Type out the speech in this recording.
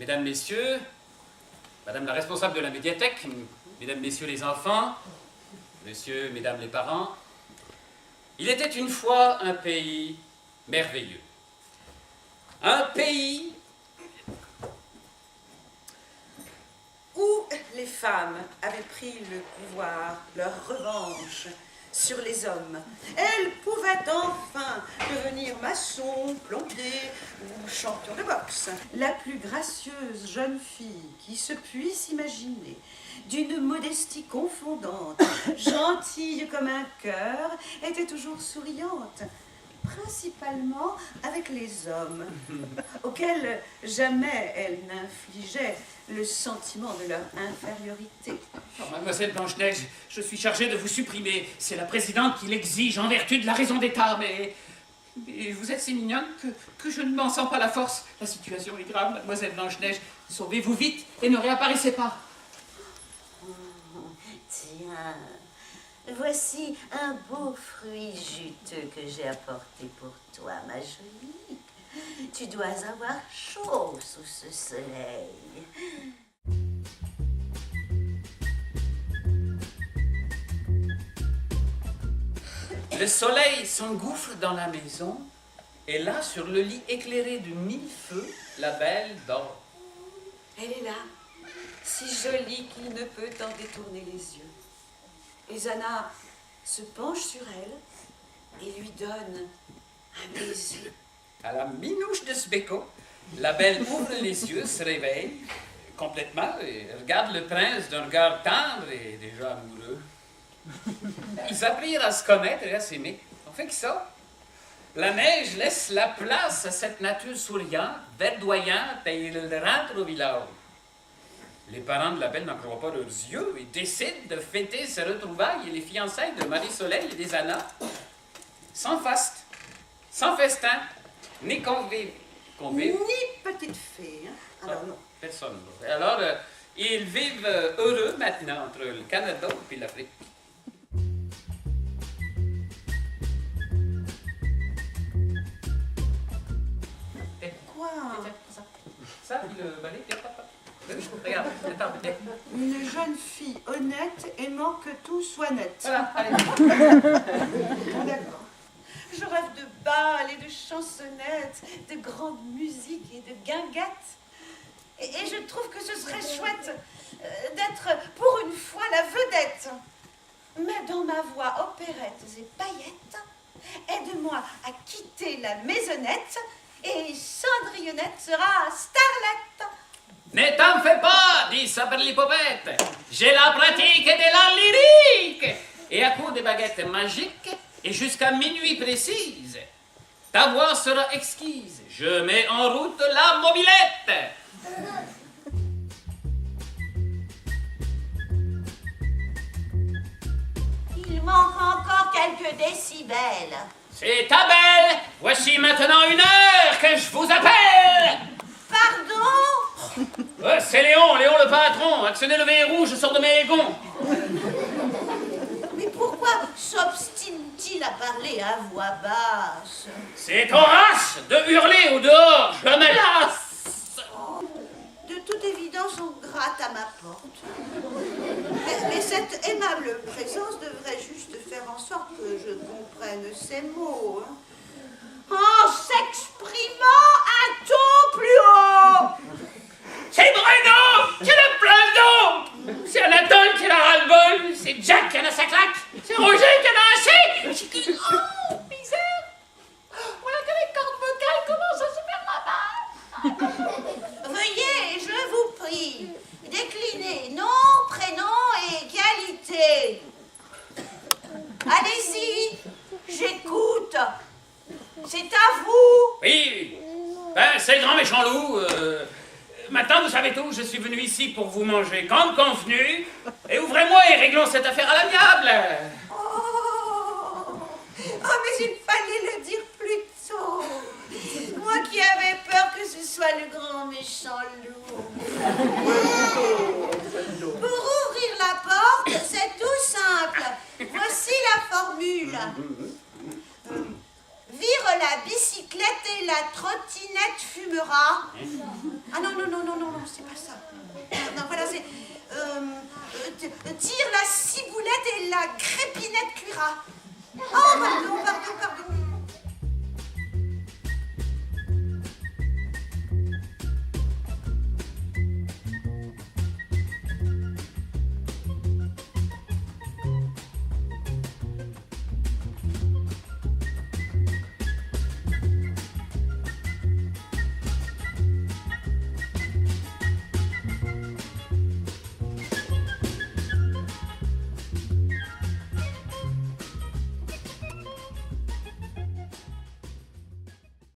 Mesdames, Messieurs, Madame la responsable de la médiathèque, Mesdames, Messieurs les enfants, Messieurs, Mesdames les parents, il était une fois un pays merveilleux. Un pays où les femmes avaient pris le pouvoir, leur revanche sur les hommes. Elles pouvaient enfin devenir maçons, plombiers ou champions de boxe. La plus gracieuse jeune fille qui se puisse imaginer, d'une modestie confondante, gentille comme un cœur, était toujours souriante, principalement avec les hommes, auxquels jamais elle n'infligeait le sentiment de leur infériorité. Oh, Mademoiselle Blanche-Neige, je suis chargée de vous supprimer. C'est la présidente qui l'exige en vertu de la raison d'État, mais vous êtes si mignonne que je ne m'en sens pas la force. La situation est grave, Mademoiselle Blanche-Neige. Sauvez-vous vite et ne réapparaissez pas. Tiens, voici un beau fruit juteux que j'ai apporté pour toi, ma jolie. Tu dois avoir chaud sous ce soleil. Le soleil s'engouffre dans la maison, et là, sur le lit éclairé de 1000 feux, la belle dort. Elle est là, si jolie qu'il ne peut en détourner les yeux. Et Zana se penche sur elle et lui donne un baiser. À la minouche de ce béco, la belle ouvre les yeux, se réveille complètement et regarde le prince d'un regard tendre et déjà amoureux. Ils apprirent à se connaître et à s'aimer. On fait que ça. La neige laisse la place à cette nature souriante, verdoyante, et ils rentrent au village. Les parents de la belle n'en croient pas leurs yeux et décident de fêter ces retrouvailles et les fiançailles de Marie-Soleil et des Anna sans faste, sans festin, ni convive. Ni petite fée, hein? Alors non. Personne. Alors, ils vivent heureux maintenant entre le Canada et l'Afrique. Quoi? Ça, le balai, regarde, attends, Une jeune fille honnête aimant que tout soit net. voilà, allez. D'accord. Je rêve de bals et de chansonnettes, de grande musique et de guinguettes. Et je trouve que ce serait chouette d'être pour une fois la vedette. Mais dans ma voix opérettes et paillettes, aide-moi à quitter la maisonnette et Cendrillonnette sera starlette. Ne t'en fais pas, dit Saperlipopette. J'ai la pratique de la lyrique. Et à coup de baguettes magiques, et jusqu'à minuit précise, ta voix sera exquise. Je mets en route la mobilette. Il manque encore quelques décibels. C'est ta belle. Voici maintenant 1 heure que je vous appelle. Pardon? C'est Léon le patron. Actionnez le verrou, je sors de mes gonds. Mais pourquoi s'obstine-t-il à parler à voix basse? C'est ton race de hurler au dehors, je me lasse. De toute évidence, on gratte à ma porte. Mais cette aimable présence devrait juste faire en sorte que je comprenne ces mots. Hein. En s'exprimant un ton plus haut. C'est Bruno qui a la place d'eau. C'est Anatole qui a la ras-le-bol. C'est Jack qui en a sa claque. C'est Roger qui en a assez. C'est qui... Oh, misère. Voilà que les cordes vocales commencent à se faire la main. Veuillez, je vous prie, décliner nom, prénom et qualité. Allez-y, j'écoute. C'est à vous. Oui, ben, c'est le grand méchant loup. Maintenant, vous savez tout, je suis venu ici pour vous manger comme convenu. Et ouvrez-moi et réglons cette affaire à l'amiable. Oh, mais il fallait le dire plus tôt. Moi qui avais peur que ce soit le grand méchant loup. Pour ouvrir la porte, c'est tout simple. Voici la formule. Vire la bicyclette et la trottinette fumera. Ah non, c'est pas ça. Non, voilà, c'est... tire la ciboulette et la crépinette cuira. Oh, pardon.